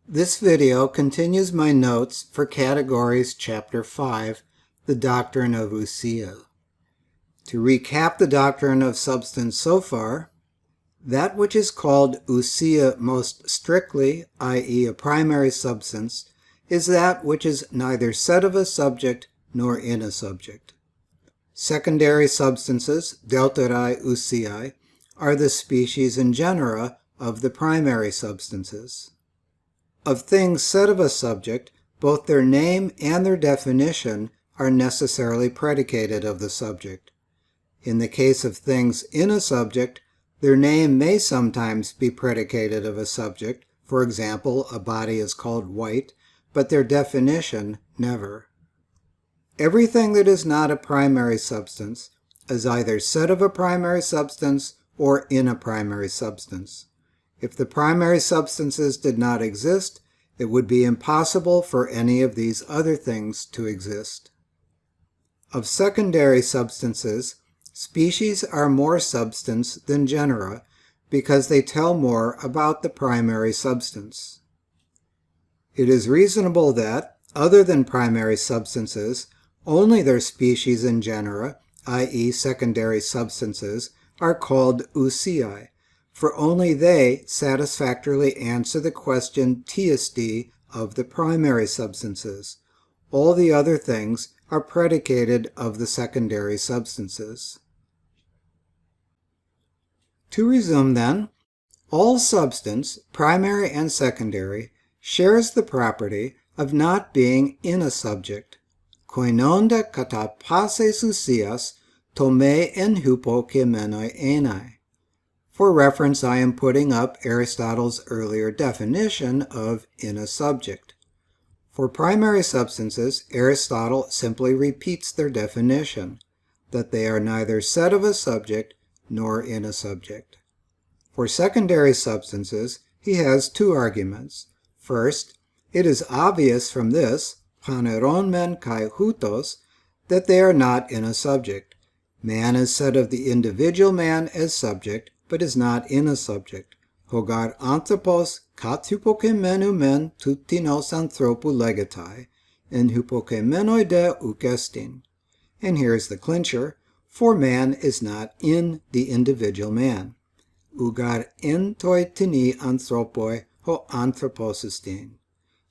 This video continues my notes for Categories Chapter 5, the Doctrine of Ousia. To recap the doctrine of substance so far, that which is called ousia most strictly, i.e. a primary substance, is that which is neither said of a subject nor in a subject. Secondary substances, deuterae ousiae, are the species and genera of the primary substances. Of things said of a subject, both their name and their definition are necessarily predicated of the subject. In the case of things in a subject, their name may sometimes be predicated of a subject. For example, a body is called white, but their definition never. Everything that is not a primary substance is either said of a primary substance or in a primary substance. If the primary substances did not exist, it would be impossible for any of these other things to exist. Of secondary substances, species are more substance than genera because they tell more about the primary substance. It is reasonable that, other than primary substances, only their species and genera, i.e. secondary substances, are called ousiae, for only they satisfactorily answer the question TSD of the primary substances. All the other things are predicated of the secondary substances. To resume then, all substance, primary and secondary, shares the property of not being in a subject. Koinonda kata pases ousias tome en hypokemenoi enai. For reference, I am putting up Aristotle's earlier definition of in a subject. For primary substances, Aristotle simply repeats their definition, that they are neither said of a subject nor in a subject. For secondary substances, he has two arguments. First, it is obvious from this, paneron men kai hutos, that they are not in a subject. Man is said of the individual man as subject, but is not in a subject. Hogar anthropos kat hypokemenu men tutinos anthropu legatai, en hypokemenoi de ukestin. And here's the clincher, for man is not in the individual man. Ugar en toi tini anthropoi ho anthroposistin.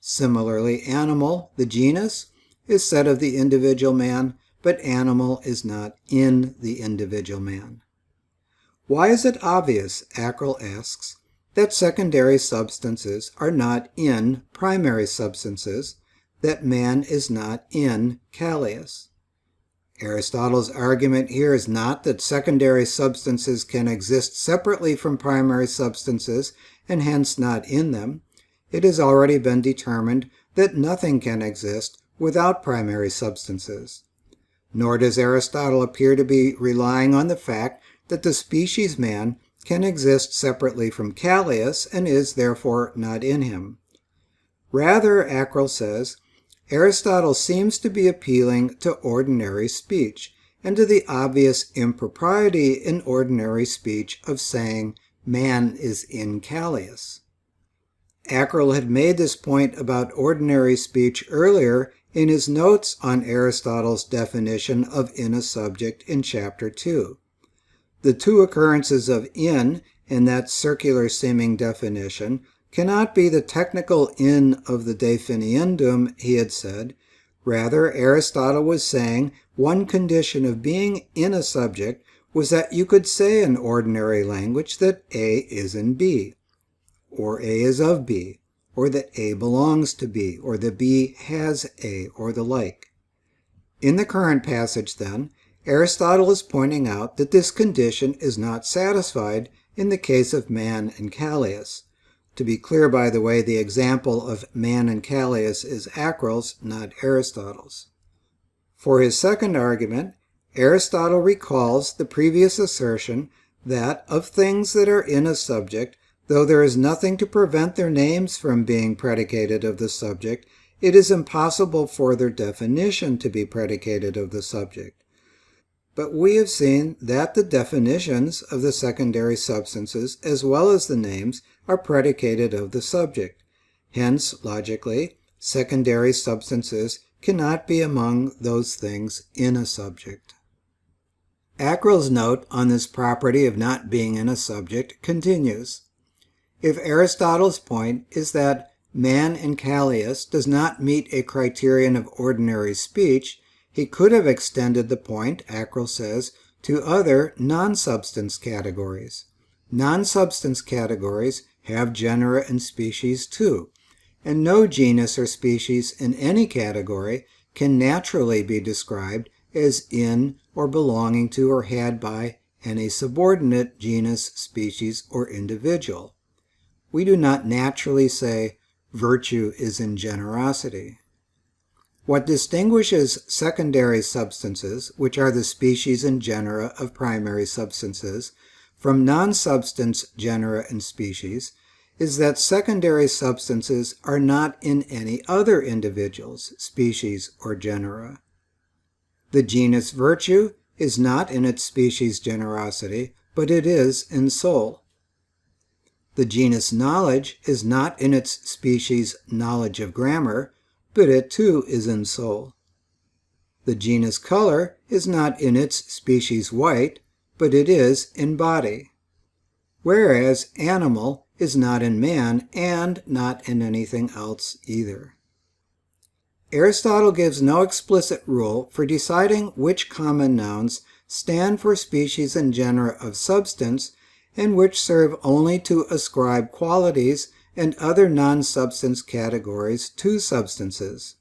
Similarly, animal, the genus, is said of the individual man, but animal is not in the individual man. Why is it obvious, Ackrell asks, that secondary substances are not in primary substances, that man is not in Callias? Aristotle's argument here is not that secondary substances can exist separately from primary substances and hence not in them. It has already been determined that nothing can exist without primary substances. Nor does Aristotle appear to be relying on the fact that the species man can exist separately from Callias and is therefore not in him. Rather, Ackrell says, Aristotle seems to be appealing to ordinary speech and to the obvious impropriety in ordinary speech of saying man is in Callias. Ackrell had made this point about ordinary speech earlier in his notes on Aristotle's definition of in a subject in Chapter 2. The two occurrences of in that circular-seeming definition cannot be the technical in of the definiendum, he had said. Rather, Aristotle was saying one condition of being in a subject was that you could say in ordinary language that A is in B, or A is of B, or that A belongs to B, or that B has A, or the like. In the current passage, then, Aristotle is pointing out that this condition is not satisfied in the case of man and Callias. To be clear, by the way, the example of man and Callias is Ackrell's, not Aristotle's. For his second argument, Aristotle recalls the previous assertion that of things that are in a subject, though there is nothing to prevent their names from being predicated of the subject, it is impossible for their definition to be predicated of the subject. But we have seen that the definitions of the secondary substances, as well as the names, are predicated of the subject. Hence, logically, secondary substances cannot be among those things in a subject. Acryl's note on this property of not being in a subject continues. If Aristotle's point is that man in Callias does not meet a criterion of ordinary speech, he could have extended the point, Acryl says, to other non-substance categories. Non-substance categories have genera and species too, and no genus or species in any category can naturally be described as in or belonging to or had by any subordinate genus, species, or individual. We do not naturally say virtue is in generosity. What distinguishes secondary substances, which are the species and genera of primary substances, from non-substance genera and species, is that secondary substances are not in any other individuals, species, or genera. The genus virtue is not in its species generosity, but it is in soul. The genus knowledge is not in its species knowledge of grammar, but it too is in soul. The genus color is not in its species white, but it is in body. Whereas animal is not in man and not in anything else either. Aristotle gives no explicit rule for deciding which common nouns stand for species and genera of substance and which serve only to ascribe qualities and other non-substance categories to substances.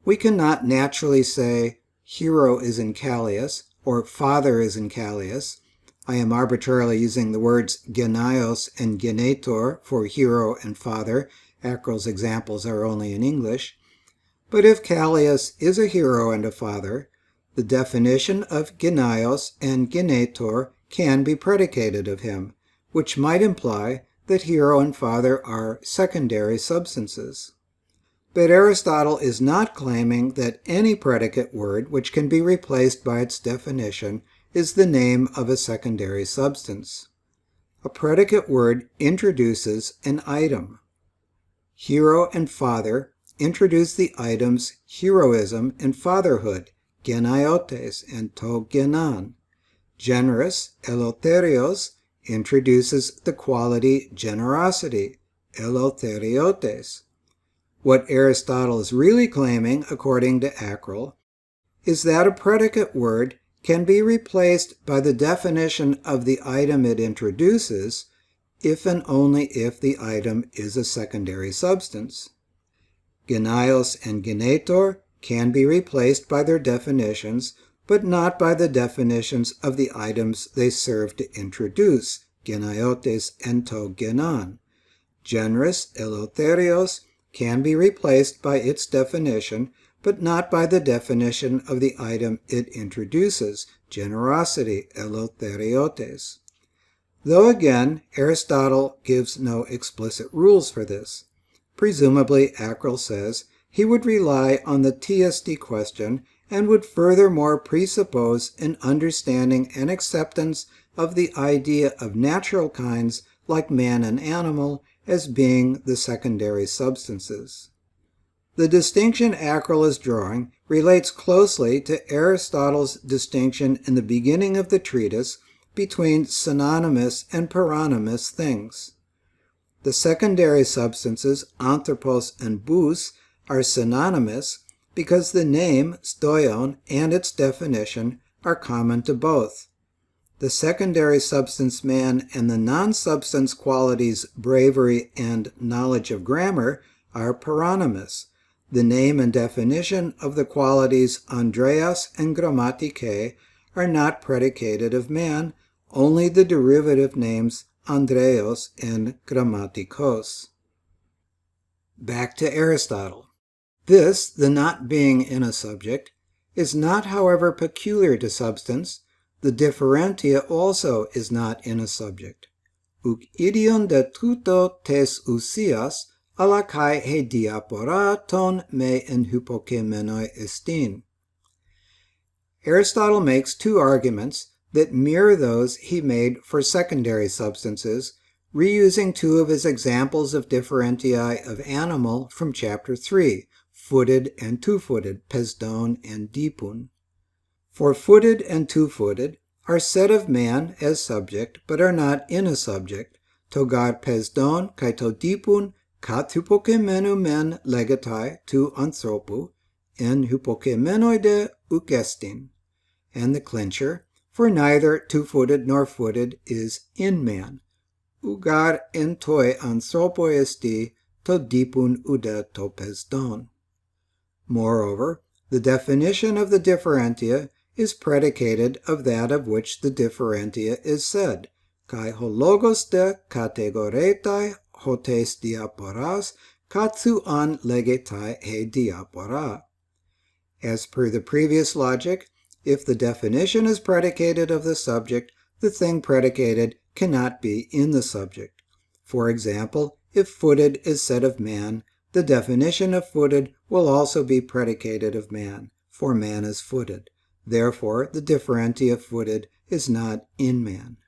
We cannot naturally say, hero is in Callias, or father is in Callias. I am arbitrarily using the words genaios and genetor for hero and father. Acryl's examples are only in English. But if Callias is a hero and a father, the definition of genaios and genetor can be predicated of him, which might imply that hero and father are secondary substances. But Aristotle is not claiming that any predicate word which can be replaced by its definition is the name of a secondary substance. A predicate word introduces an item. Hero and father introduce the items heroism and fatherhood, genaiotes and to genan. Generous, elotherios, introduces the quality generosity, elotheriotes. What Aristotle is really claiming, according to Acryl, is that a predicate word can be replaced by the definition of the item it introduces if and only if the item is a secondary substance. Genaios and genetor can be replaced by their definitions, but not by the definitions of the items they serve to introduce, genaiotes and to genan. Generous, elotherios, can be replaced by its definition, but not by the definition of the item it introduces, generosity, elotheriotes. Though again, Aristotle gives no explicit rules for this. Presumably, Acryl says, he would rely on the TSD question and would furthermore presuppose an understanding and acceptance of the idea of natural kinds like man and animal as being the secondary substances. The distinction Acryl is drawing relates closely to Aristotle's distinction in the beginning of the treatise between synonymous and paronymous things. The secondary substances, anthropos and bous, are synonymous because the name, stoion, and its definition are common to both. The secondary substance man and the non-substance qualities bravery and knowledge of grammar are paronymous. The name and definition of the qualities Andreas and grammatike are not predicated of man, only the derivative names Andreos and grammatikos. Back to Aristotle. This, the not being in a subject, is not, however, peculiar to substance. The differentia also is not in a subject. Uk idion de tuto tes usias, ala kai he diapora ton me en hypokemenoi estin. Aristotle makes two arguments that mirror those he made for secondary substances, reusing two of his examples of differentiae of animal from Chapter 3, footed and two-footed, pesdon and dipun. For footed and two-footed are said of man as subject, but are not in a subject, togar pesdon kai to dipun kat hypokemenu men legatai tu anthropu, en hypokemenoide ukestin. And the clincher, for neither two-footed nor footed is in man, ugar en toi anthropo esti to dipun ude to pesdon. Moreover, the definition of the differentia is predicated of that of which the differentia is said, kai ho logos de categoretai hotes diaporas katsu an legetai he diapora. As per the previous logic, if the definition is predicated of the subject, the thing predicated cannot be in the subject. For example, if footed is said of man, the definition of footed will also be predicated of man, for man is footed. Therefore, the differentia footed is not in man.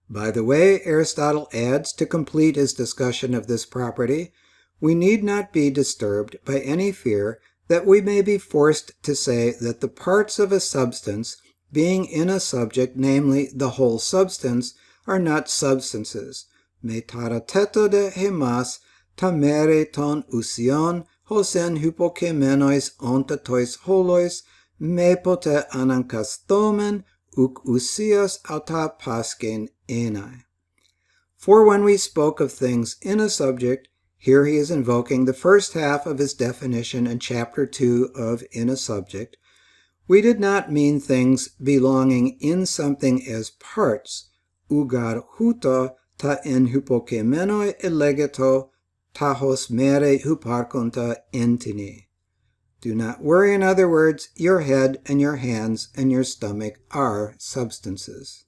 By the way, Aristotle adds to complete his discussion of this property, we need not be disturbed by any fear that we may be forced to say that the parts of a substance, being in a subject, namely the whole substance, are not substances. Me tarateto de hemas tamere ton usion hosen hypokemenois ontatois holois me pote anankastomen uk usias auta pasken enai. For when we spoke of things in a subject, here he is invoking the first half of his definition in Chapter 2 of In a Subject, we did not mean things belonging in something as parts, ugar huto ta en hypokemenoi elegeto tahos mere hyparkonta entini. Do not worry, in other words, your head and your hands and your stomach are substances.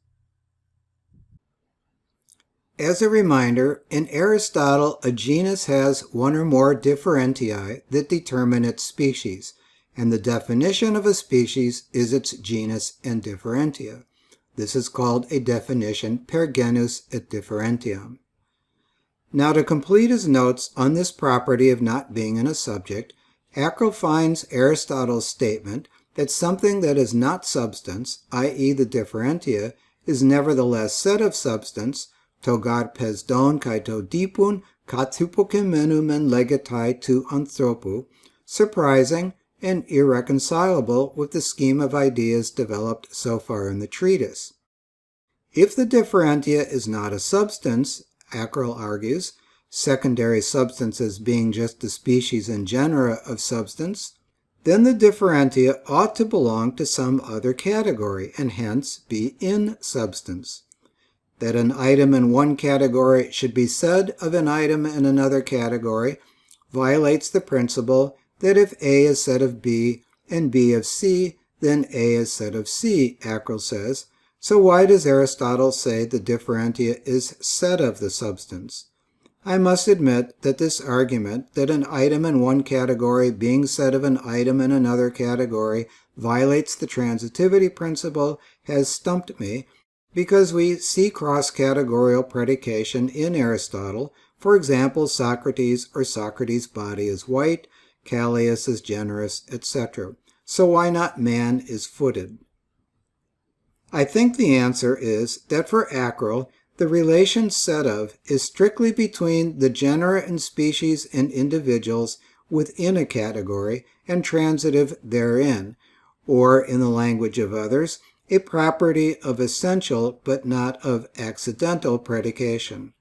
As a reminder, in Aristotle, a genus has one or more differentiae that determine its species, and the definition of a species is its genus and differentia. This is called a definition per genus et differentiam. Now, to complete his notes on this property of not being in a subject, Acro finds Aristotle's statement that something that is not substance, i.e. the differentia, is nevertheless said of substance, togar pesdon kai to dipun kat hypokemenu men legatai tu anthropu, surprising and irreconcilable with the scheme of ideas developed so far in the treatise. If the differentia is not a substance, Acro argues, secondary substances being just the species and genera of substance, then the differentia ought to belong to some other category, and hence be in substance. That an item in one category should be said of an item in another category violates the principle that if A is said of B and B of C, then A is said of C, Acro says. So why does Aristotle say the differentia is said of the substance? I must admit that this argument, that an item in one category being said of an item in another category violates the transitivity principle, has stumped me, because we see cross-categorial predication in Aristotle. For example, Socrates or Socrates' body is white, Callias is generous, etc. So why not man is footed? I think the answer is that for Acro, the relation said of is strictly between the genera and species and individuals within a category and transitive therein, or, in the language of others, a property of essential but not of accidental predication.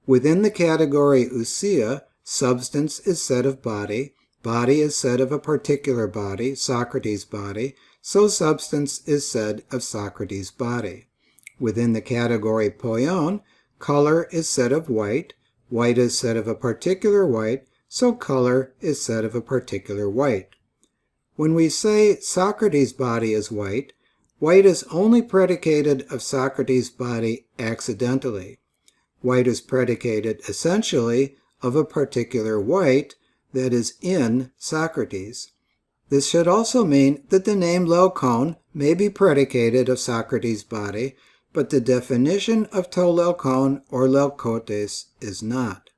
Within the category ousia, substance is said of body, body is said of a particular body, Socrates' body, so substance is said of Socrates' body. Within the category poion, color is said of white, white is said of a particular white, so color is said of a particular white. When we say Socrates' body is white, white is only predicated of Socrates' body accidentally. White is predicated essentially of a particular white that is in Socrates. This should also mean that the name Laocoon may be predicated of Socrates' body, but the definition of to lelkon or lelkotes is not.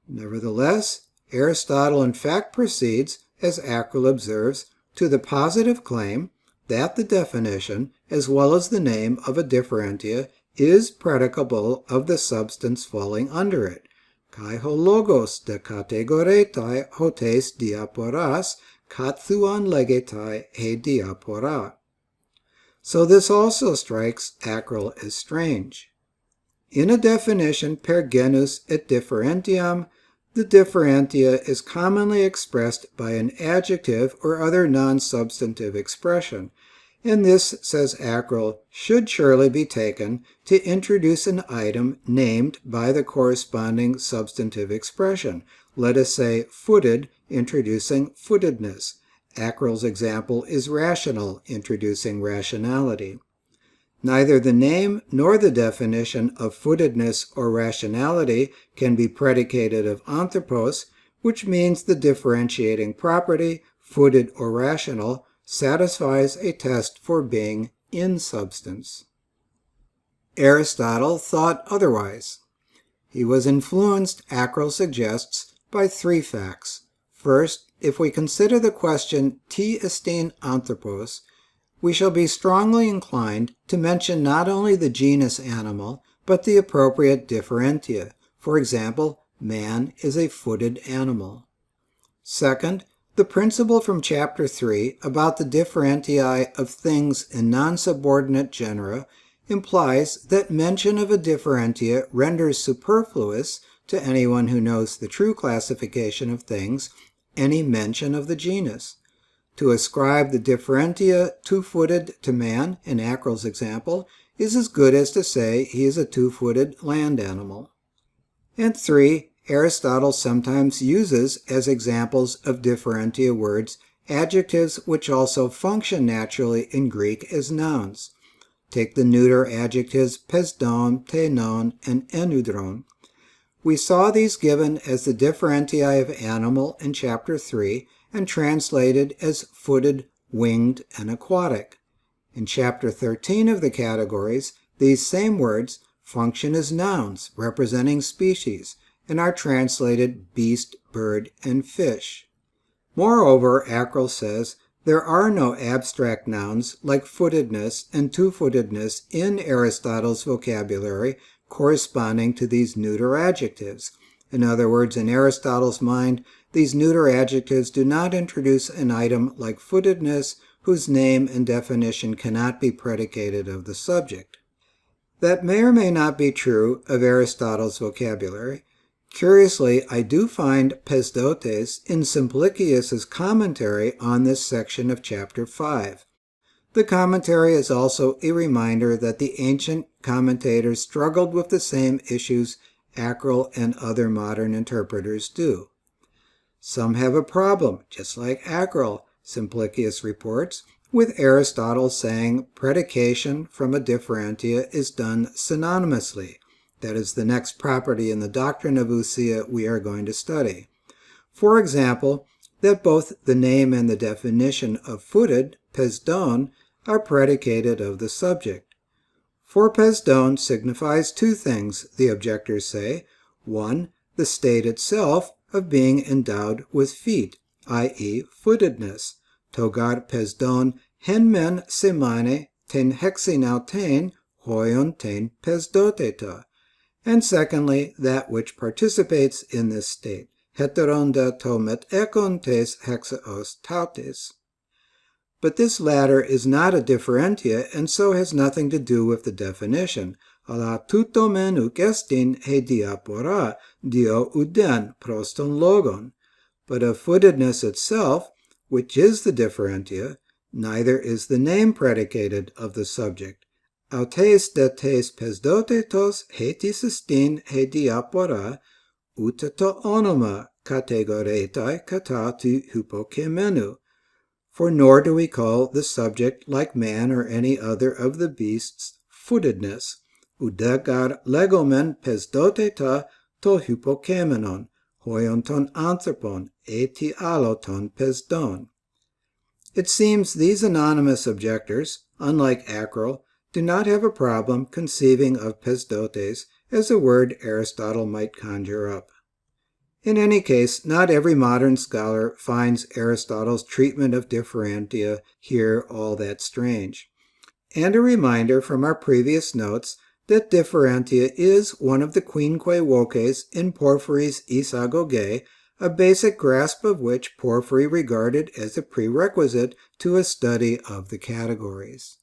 Nevertheless, Aristotle in fact proceeds, as Acral observes, to the positive claim that the definition, as well as the name of a differentia, is predicable of the substance falling under it. Kai ho logos de categoretai hotes diaporas, kathuan legetai he diapora. So this also strikes Acral as strange. In a definition per genus et differentiam, the differentia is commonly expressed by an adjective or other non-substantive expression, and this, says Acral, should surely be taken to introduce an item named by the corresponding substantive expression. Let us say footed, introducing footedness. Acral's example is rational, introducing rationality. Neither the name nor the definition of footedness or rationality can be predicated of anthropos, which means the differentiating property, footed or rational, satisfies a test for being in substance. Aristotle thought otherwise. He was influenced, Acral suggests, by three facts. First, if we consider the question ti estin anthropos, we shall be strongly inclined to mention not only the genus animal, but the appropriate differentia. For example, man is a footed animal. Second, the principle from Chapter 3 about the differentiae of things in non-subordinate genera implies that mention of a differentia renders superfluous, to anyone who knows the true classification of things, any mention of the genus. To ascribe the differentia two-footed to man, in Acral's example, is as good as to say he is a two-footed land animal. And 3, Aristotle sometimes uses as examples of differentia words adjectives which also function naturally in Greek as nouns. Take the neuter adjectives pesdon, tenon, and enudron. We saw these given as the differentiae of animal in Chapter 3 and translated as footed, winged, and aquatic. In Chapter 13 of the Categories, these same words function as nouns representing species and are translated beast, bird, and fish. Moreover, Acral says, there are no abstract nouns like footedness and two-footedness in Aristotle's vocabulary corresponding to these neuter adjectives. In other words, in Aristotle's mind, these neuter adjectives do not introduce an item like footedness whose name and definition cannot be predicated of the subject. That may or may not be true of Aristotle's vocabulary. Curiously, I do find pesdotes in Simplicius's commentary on this section of Chapter 5. The commentary is also a reminder that the ancient commentators struggled with the same issues Acral and other modern interpreters do. Some have a problem, just like Acral, Simplicius reports, with Aristotle saying predication from a differentia is done synonymously. That is the next property in the doctrine of ousia we are going to study. For example, that both the name and the definition of footed, pesdon, are predicated of the subject. For pesdon signifies two things, the objectors say. One, the state itself of being endowed with feet, i.e. footedness. Togar pesdon henmen semane ten hexinauten hoion ten pesdoteta. And secondly, that which participates in this state, heteronda to met ekon tes hexaos tautes. But this latter is not a differentia, and so has nothing to do with the definition. Ala tutomen uk estin he diapora, dio uden proston logon. But of footedness itself, which is the differentia, neither is the name predicated of the subject. Autes de tes pesdotetos hetis estin he diapora, uta to onoma categoretai kata tu hypokemenu. For nor do we call the subject, like man or any other of the beasts, footedness. Udegar legomen pesdoteta to hypokemenon, hoionton anthropon, eti alloton pesdon. It seems these anonymous objectors, unlike Acral, do not have a problem conceiving of pesdotes as a word Aristotle might conjure up. In any case, not every modern scholar finds Aristotle's treatment of differentia here all that strange. And a reminder from our previous notes that differentia is one of the quinque voces in Porphyry's isagoge, a basic grasp of which Porphyry regarded as a prerequisite to a study of the categories.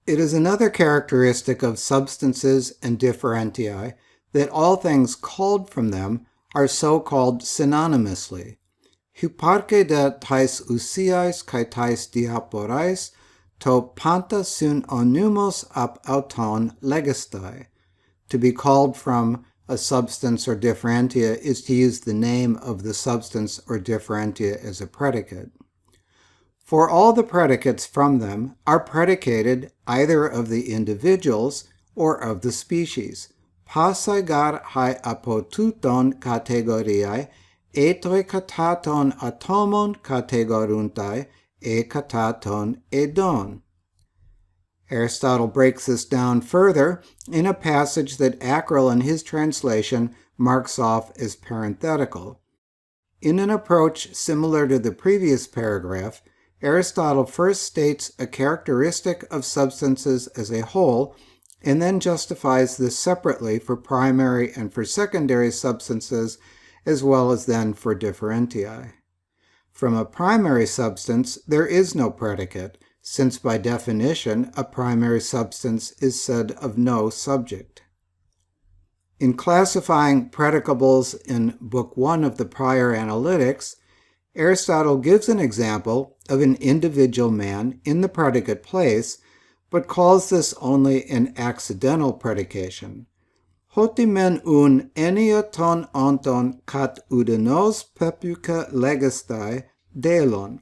It is another characteristic of substances and differentiae that all things called from them are so called synonymously. Hyparche de tais usiais kai tais diaporais to panta sun onumos ap auton legistai. To be called from a substance or differentia is to use the name of the substance or differentia as a predicate. For all the predicates from them are predicated either of the individuals or of the species. Pasaigar hai apotouton categoriae, etoi kataton atomon categoruntai, e kataton edon. Aristotle breaks this down further in a passage that Acrel in his translation marks off as parenthetical. In an approach similar to the previous paragraph, Aristotle first states a characteristic of substances as a whole, and then justifies this separately for primary and for secondary substances, as well as then for differentiae. From a primary substance, there is no predicate, since by definition a primary substance is said of no subject. In classifying predicables in Book 1 of the Prior Analytics, Aristotle gives an example of an individual man in the predicate place, but calls this only an accidental predication. Hotimen un enia ton onton kat udenos pepuca legistai delon.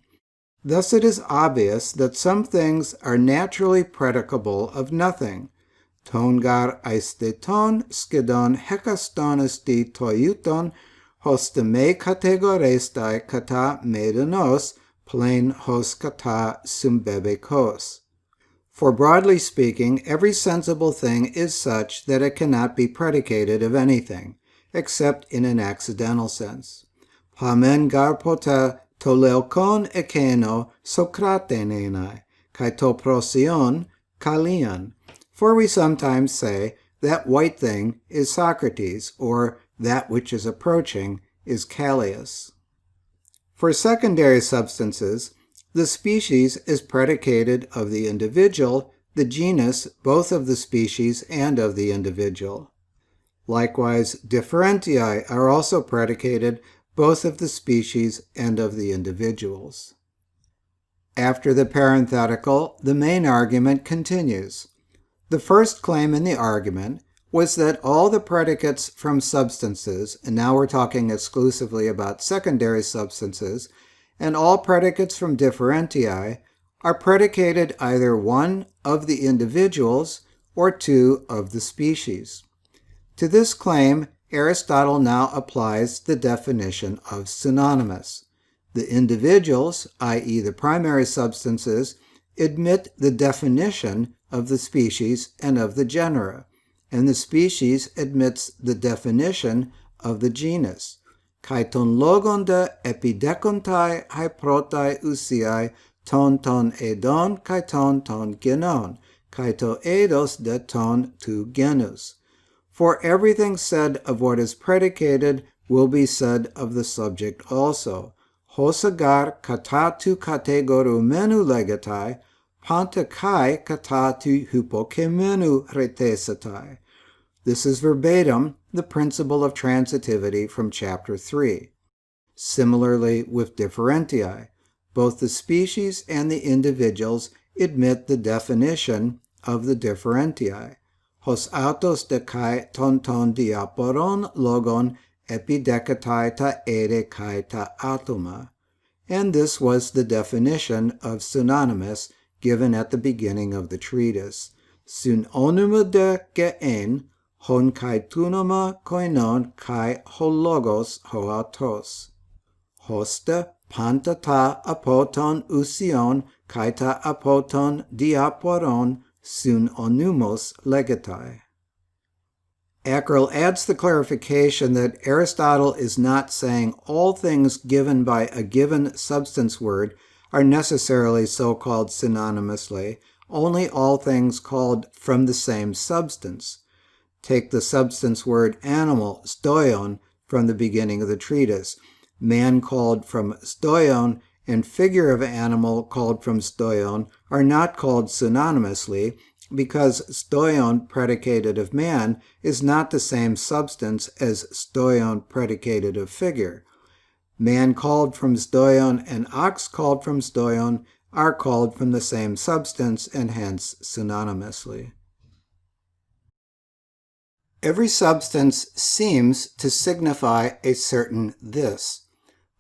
Thus it is obvious that some things are naturally predicable of nothing. Tongar aisteton skidon hekastonestai toiuton hosteme categorestai kata medanos plain hos kata sumbebekos. For broadly speaking, every sensible thing is such that it cannot be predicated of anything, except in an accidental sense. Pamen garpota tolelkon ekeno sokratenenai, kai to prosion kalian. For we sometimes say, that white thing is Socrates, or that which is approaching is Callias. For secondary substances, the species is predicated of the individual, the genus both of the species and of the individual. Likewise, differentiae are also predicated both of the species and of the individuals. After the parenthetical, the main argument continues. The first claim in the argument was that all the predicates from substances, and now we're talking exclusively about secondary substances, and all predicates from differentiae are predicated either one of the individuals or two of the species. To this claim, Aristotle now applies the definition of synonymous. The individuals, i.e. the primary substances, admit the definition of the species and of the genera, and the species admits the definition of the genus. Kai ton logon de epidekontai hyprotai usiai ton edon kai ton genon, kai to eidos de ton tu genus. For everything said of what is predicated will be said of the subject also. Hosagar katatu kategoru menu legatai, panta kai katatu hypokemenu retesatai. This is verbatim the principle of transitivity from Chapter 3. Similarly with differentiae, both the species and the individuals admit the definition of the differentiae. Hos autos de kai ton diaporon logon epidecatai ta ere kai ta atoma. And this was the definition of synonymous given at the beginning of the treatise. Synonyme de gein, hon kai tunoma koinon kai hologos hoautos. Hoste pantata apoton usion kai ta apoton diaporon sun onumos legatai. Ackerl adds the clarification that Aristotle is not saying all things given by a given substance word are necessarily so called synonymously, only all things called from the same substance. Take the substance word animal, stoion, from the beginning of the treatise. Man called from stoion and figure of animal called from stoion are not called synonymously, because stoion predicated of man is not the same substance as stoion predicated of figure. Man called from stoion and ox called from stoion are called from the same substance and hence synonymously. Every substance seems to signify a certain this.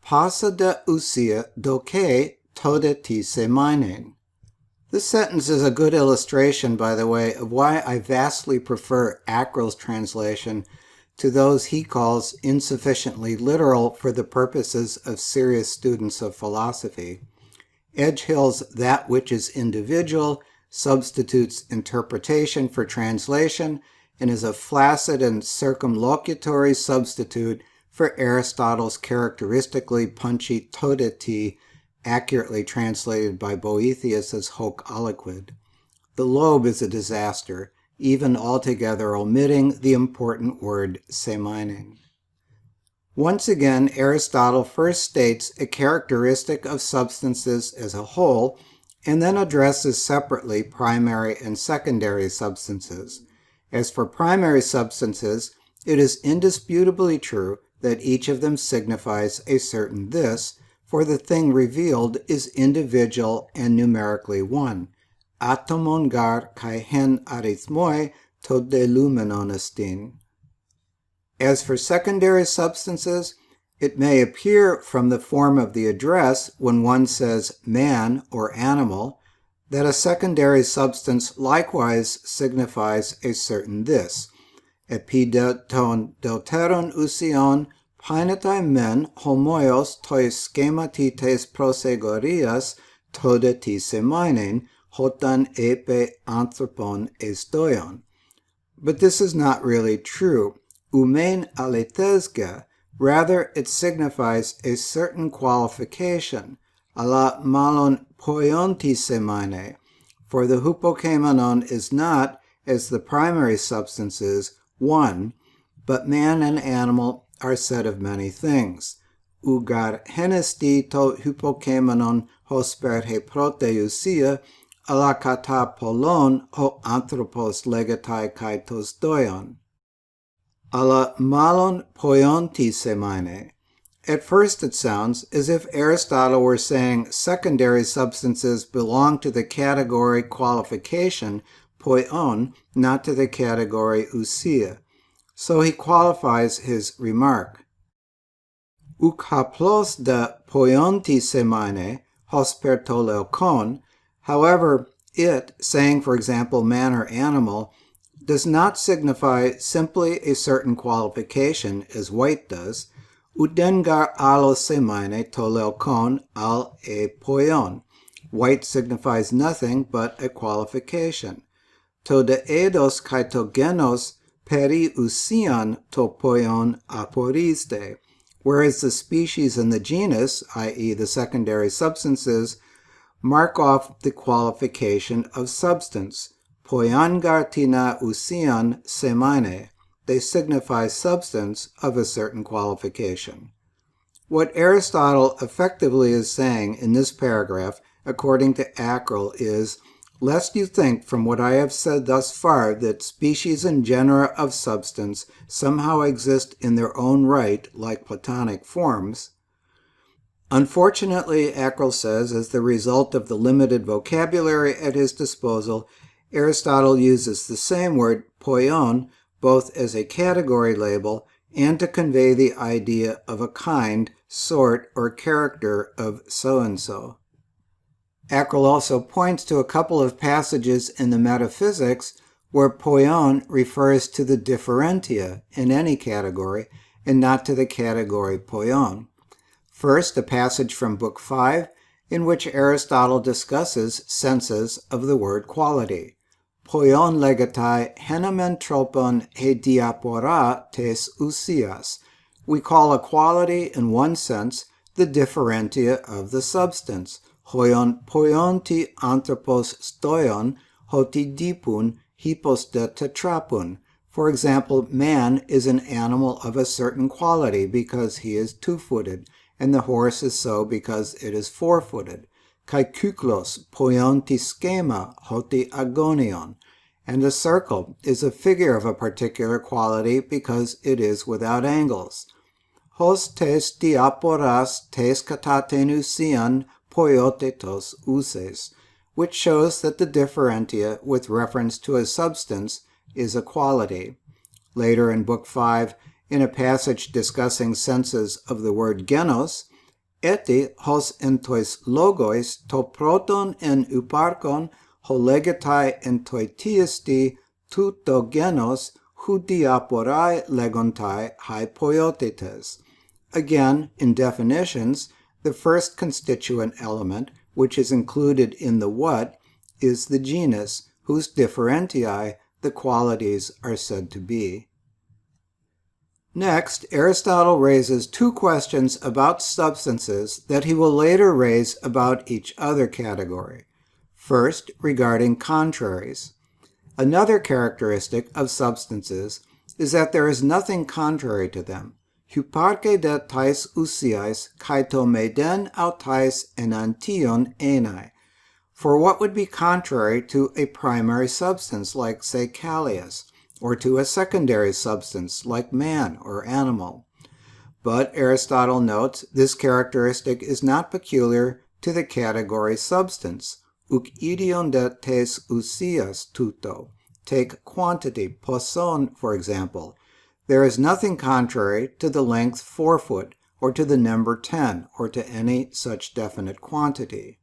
Passa de ousia doce tode ti semainen. This sentence is a good illustration, by the way, of why I vastly prefer Ackerl's translation to those he calls insufficiently literal for the purposes of serious students of philosophy. Edghill's that which is individual substitutes interpretation for translation and is a flaccid and circumlocutory substitute for Aristotle's characteristically punchy todeti, accurately translated by Boethius as hoc aliquid. The lobe is a disaster, even altogether omitting the important word semainen. Once again, Aristotle first states a characteristic of substances as a whole, and then addresses separately primary and secondary substances. As for primary substances, it is indisputably true that each of them signifies a certain this, for the thing revealed is individual and numerically one. Atomon gar kai hen arithmoi to delumenon estin. As for secondary substances, it may appear from the form of the address when one says man or animal, that a secondary substance likewise signifies a certain this. Epideton deuteron ousion painetai men homoios tois schematites prosegorias tode ti semainen hotan epe anthropon estoion. But this is not really true. Umen aletesga, rather it signifies a certain qualification, ala malon poionti semaine, for the hypokemenon is not, as the primary substances, one, but man and animal are said of many things. Ugar henesti to hypokemenon hosper he proteusia, ala kata polon ho anthropos legatai kai tos doion. Ala malon poionti semaine. At first it sounds as if Aristotle were saying secondary substances belong to the category qualification poion, not to the category ousia. So he qualifies his remark. Uk haplos de poionti semaine hosper to leukon. However, it, saying for example man or animal, does not signify simply a certain qualification, as White does. Udengar alo semaine to leukon al e poion. White signifies nothing but a qualification. To de eidos kai to genos peri ousian to poion aporiste. Whereas the species and the genus, i.e. the secondary substances, mark off the qualification of substance. Poiangar tina ousian semaine. They signify substance of a certain qualification. What Aristotle effectively is saying in this paragraph, according to Ackerl, is, lest you think from what I have said thus far that species and genera of substance somehow exist in their own right like Platonic forms. Unfortunately, Ackerl says, as the result of the limited vocabulary at his disposal, Aristotle uses the same word, poion, both as a category label and to convey the idea of a kind, sort, or character of so-and-so. Ackerl also points to a couple of passages in the Metaphysics where poion refers to the differentia in any category and not to the category poion. First, a passage from Book 5, in which Aristotle discusses senses of the word quality. Poion legatai henementropon he diapora tes ousias. We call a quality in one sense the differentia of the substance. Hoion poionti anthropos stoion hoti dipun hippos de tetrapun. For example, man is an animal of a certain quality because he is two-footed, and the horse is so because it is four-footed. Kai kyklos poionti schema hoti agonion. And a circle is a figure of a particular quality because it is without angles. Hos tes diaporas tes katatenusian poiotetos uses, which shows that the differentia with reference to a substance is a quality. Later in Book 5, in a passage discussing senses of the word genos, eti hos entois logos to proton en uparkon ho legetai entoi tiesti tuto genos hu diaporai legontai hai poiotetes. Again, in definitions, the first constituent element, which is included in the what, is the genus, whose differentiae the qualities are said to be. Next, Aristotle raises two questions about substances that he will later raise about each other category. First, regarding contraries. Another characteristic of substances is that there is nothing contrary to them. Hyparche de tais ousiais kaito meden autais enantion enai. For what would be contrary to a primary substance like, say, Callias, or to a secondary substance like man or animal? But Aristotle notes this characteristic is not peculiar to the category substance. Uk idion de tes ousias tuto. Take quantity, poson, for example. There is nothing contrary to the length 4 foot, or to the number 10, or to any such definite quantity.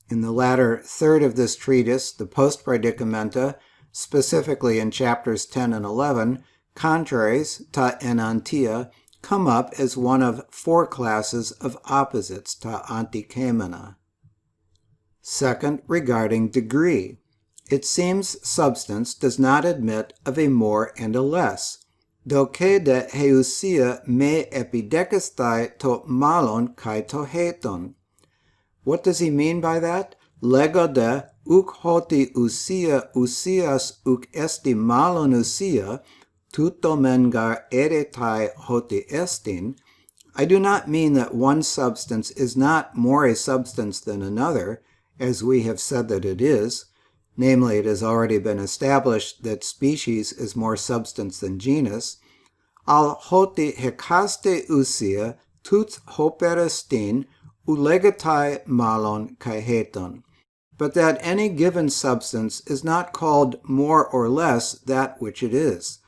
In the latter third of this treatise, the Post-Praedicamenta, specifically in chapters 10 and 11, contraries, ta enantia, come up as one of 4 classes of opposites, ta antichaemena. Second, regarding degree. It seems substance does not admit of a more and a less. Doce de heusia me epidekestai to malon kai to heton. What does he mean by that? Lego de uk hoti ousia ousias uk esti malon ousia, tuto mengar eretai hoti estin. I do not mean that one substance is not more a substance than another, as we have said that it is. Namely, it has already been established that species is more substance than genus. Al hoti hekaste ousia tut hoperestin ulegatai malon kai heton. But that any given substance is not called more or less that which it is.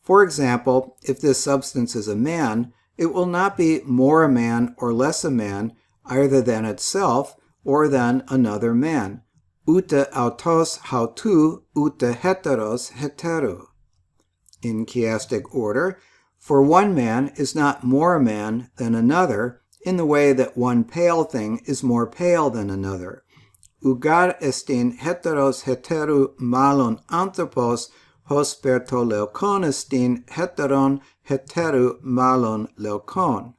For example, if this substance is a man, it will not be more a man or less a man either than itself or than another man. Ute autos hautu ute heteros heteru. In chiastic order, for one man is not more a man than another in the way that one pale thing is more pale than another. Ugar estin heteros heteru malon anthropos hosperto leukon estin heteron heteru malon leukon.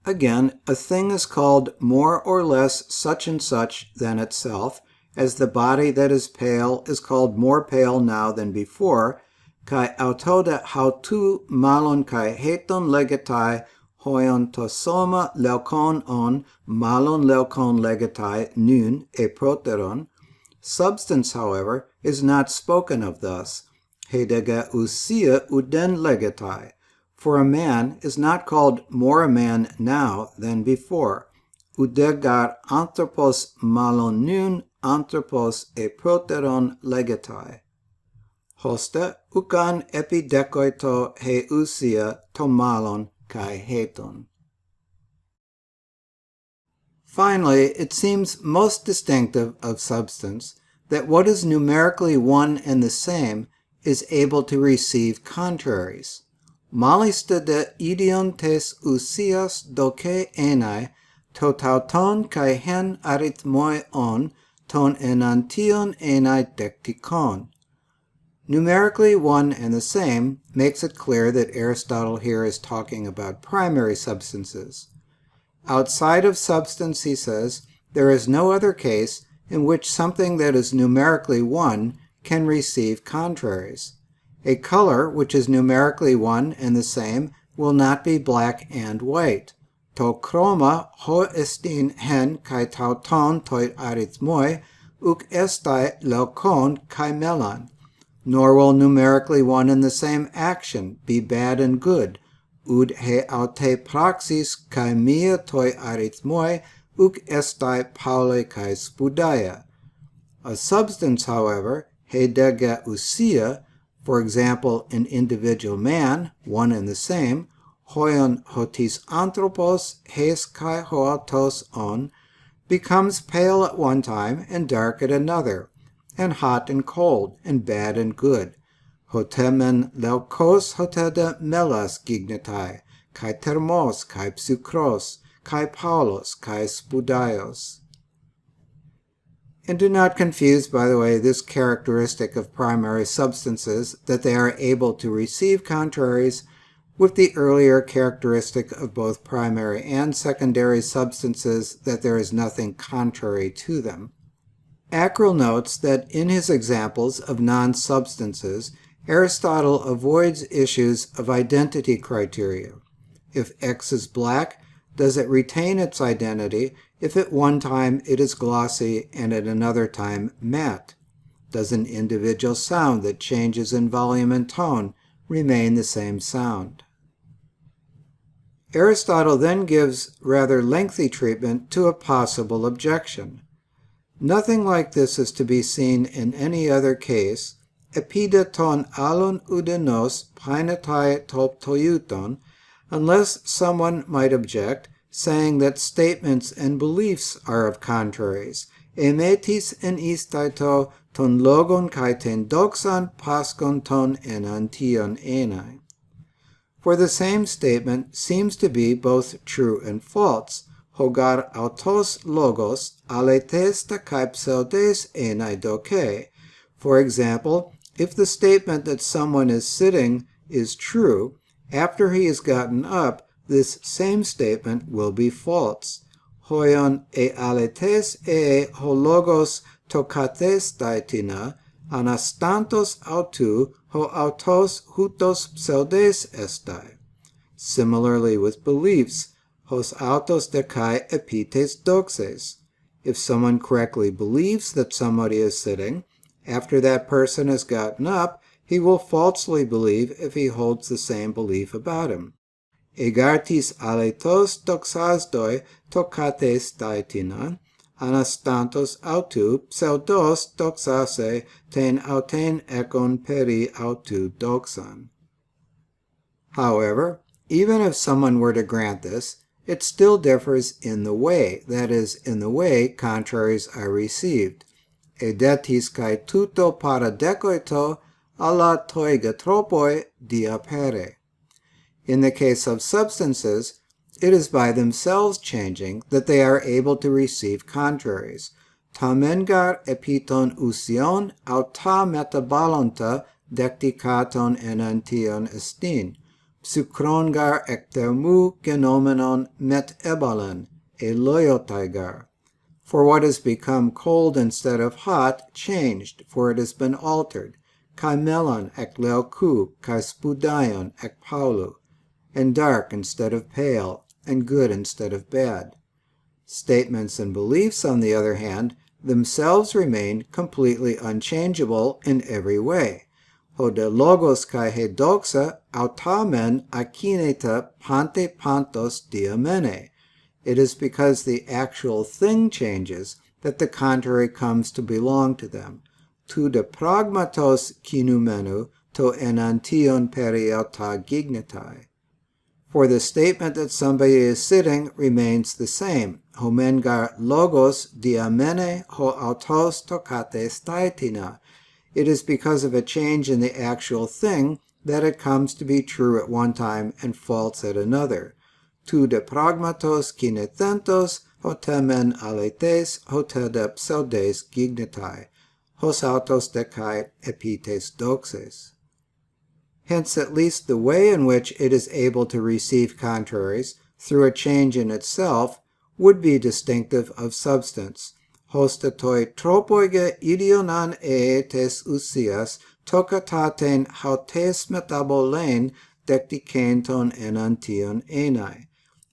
Again, a thing is called more or less such and such than itself, as the body that is pale is called more pale now than before, kai autoda hautu malon kai heton legatai hoion tosoma leukon on malon leukon legatai nun e proteron. Substance, however, is not spoken of thus. Hedega ousia uden legatai. For a man is not called more a man now than before. Udegar anthropos malon nun anthropos e proteron legatai. Hoste ukan epidekoito he ousia to malon kai heton. Finally, it seems most distinctive of substance that what is numerically one and the same is able to receive contraries. Malista de idion tes ousias doce enai to tauton kai hen arithmoi on, ton enantion enai dektikon. Numerically one and the same makes it clear that Aristotle here is talking about primary substances. Outside of substance, he says, there is no other case in which something that is numerically one can receive contraries. A color which is numerically one and the same will not be black and white. To chroma ho estin hen kai tauton toi arithmoi uk estai leukon kai melan. Nor will numerically one and the same action be bad and good. Ud he aute praxis kai mia toi arithmoi uk estai paule kai spudaya. A substance, however, he dega usia, for example, an individual man, one and the same, hoion hotis anthropos hes kai hoatos on, becomes pale at one time and dark at another, and hot and cold, and bad and good. Hotemen leukos hoteda melas gignetai, kai thermos, kai psukros, kai paulos, kai spudaios. And do not confuse, by the way, this characteristic of primary substances, that they are able to receive contraries, with the earlier characteristic of both primary and secondary substances, that there is nothing contrary to them. Ackrell notes that in his examples of non-substances, Aristotle avoids issues of identity criteria. If X is black, does it retain its identity if at one time it is glossy and at another time matte? Does an individual sound that changes in volume and tone remain the same sound? Aristotle then gives rather lengthy treatment to a possible objection. Nothing like this is to be seen in any other case. Epide ton alon udenos painatai top toyuton, unless someone might object, saying that statements and beliefs are of contraries. Emetis en istaito ton logon kai ten doxan paskon ton enantion enai. For the same statement seems to be both true and false. Hogar autos logos aletesta kai pseudes enai doke. For example, if the statement that someone is sitting is true, after he has gotten up, this same statement will be false. Hoion e aletes e hologos tokates daitina, anastantos autu ho autos hutos pseudes estai. Similarly with beliefs, hos autos dekai epites doxes. If someone correctly believes that somebody is sitting, after that person has gotten up, he will falsely believe if he holds the same belief about him. Egartis aletos doxasdoi tokates daitina, anastantos autu pseudos doxase ten auten ekon peri autu doxan. However, even if someone were to grant this, it still differs in the way, that is, in the way contraries are received. Edetis kai tuto paradecoito alla toiga tropoi diapere. In the case of substances, it is by themselves changing that they are able to receive contraries. Tamengar epiton usion auta metabalonta decticaton enantion estin. Psukrongar ecthermu genomenon met ebalen, eloiotaigar. For what has become cold instead of hot changed, for it has been altered. Kai melon ek leuku, kai spudaion ek paulu, and dark instead of pale, and good instead of bad. Statements and beliefs, on the other hand, themselves remain completely unchangeable in every way. Hode logos kai he doxa autamen akineta pante pantos diamene. It is because the actual thing changes that the contrary comes to belong to them. Tu de pragmatos kinumenu to enantion periota gignetai. For the statement that somebody is sitting remains the same. Homengar logos diamene ho autos tokates taitina. It is because of a change in the actual thing that it comes to be true at one time and false at another. Tu de pragmatos kinethentos hotemen aletes, hotede pseudes gignetai, hos autos decai epites doxes. Hence, at least the way in which it is able to receive contraries through a change in itself would be distinctive of substance. Hosta toi tropoige idionan eetes usias tokataten hautes metabolein decticenton enantion enai.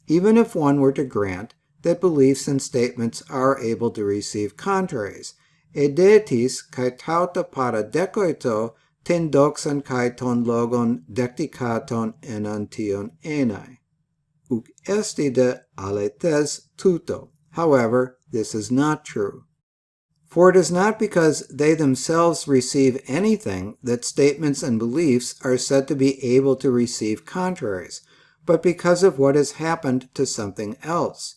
Even if one were to grant that beliefs and statements are able to receive contraries, edetis kai tauta para decoito ten doxan kai ton logon decticaton enantion enai. Uc esti de aletes tuto. However, this is not true. For it is not because they themselves receive anything that statements and beliefs are said to be able to receive contraries, but because of what has happened to something else.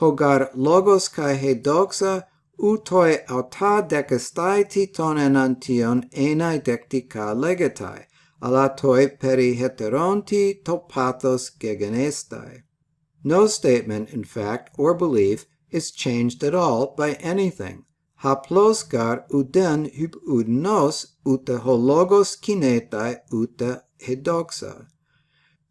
Hogar logos kai he doxa utoi auta decestai ton enantion enai dectica legetai, ala toi peri heteronti to pathos gegenestai. No statement, in fact, or belief is changed at all by anything. Haplos gar uden hyp udnos ute hologos kinetai ute hedoxa.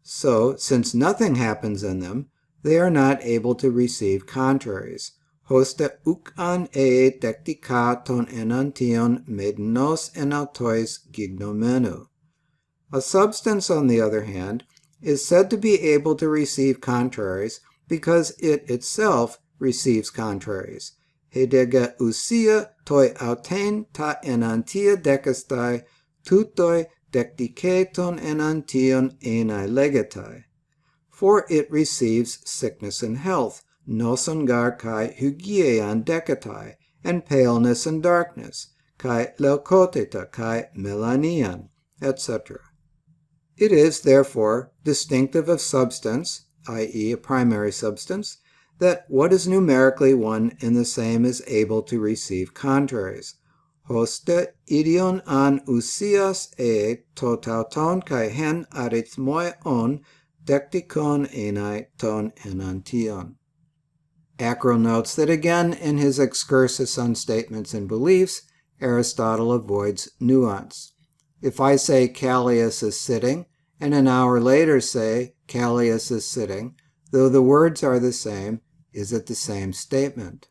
So, since nothing happens in them, they are not able to receive contraries. Hoste ucan e dectica ton enantion mednos enautois gignomenu. A substance, on the other hand, is said to be able to receive contraries because it itself receives contraries. Hedega usia toi auten ta enantia decestai tutoi decticeton enantion enai legetai. For it receives sickness and health, noson gar kai hygiean decatai, and paleness and darkness, kai leucoteta, kai melanian, etc. It is, therefore, distinctive of substance, i.e., a primary substance, that what is numerically one and the same is able to receive contraries. Hoste idion an usias e totauton kai hen arithmoi on decticon enai ton enantion. Acro notes that again in his excursus on statements and beliefs, Aristotle avoids nuance. If I say Callias is sitting, and an hour later say Callias is sitting, though the words are the same, is it the same statement?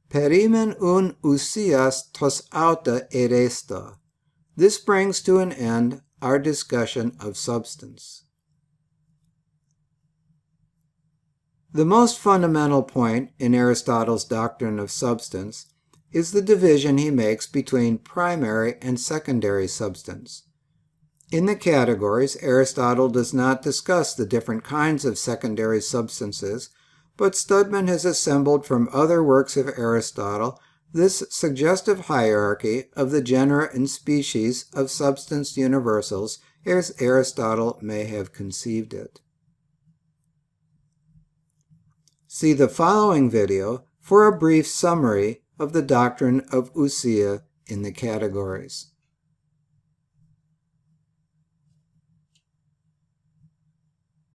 Perimen un usias tos auta eresta. This brings to an end our discussion of substance. The most fundamental point in Aristotle's doctrine of substance is the division he makes between primary and secondary substance. In the Categories, Aristotle does not discuss the different kinds of secondary substances, but Studman has assembled from other works of Aristotle this suggestive hierarchy of the genera and species of substance universals as Aristotle may have conceived it. See the following video for a brief summary of the doctrine of ousia in the Categories.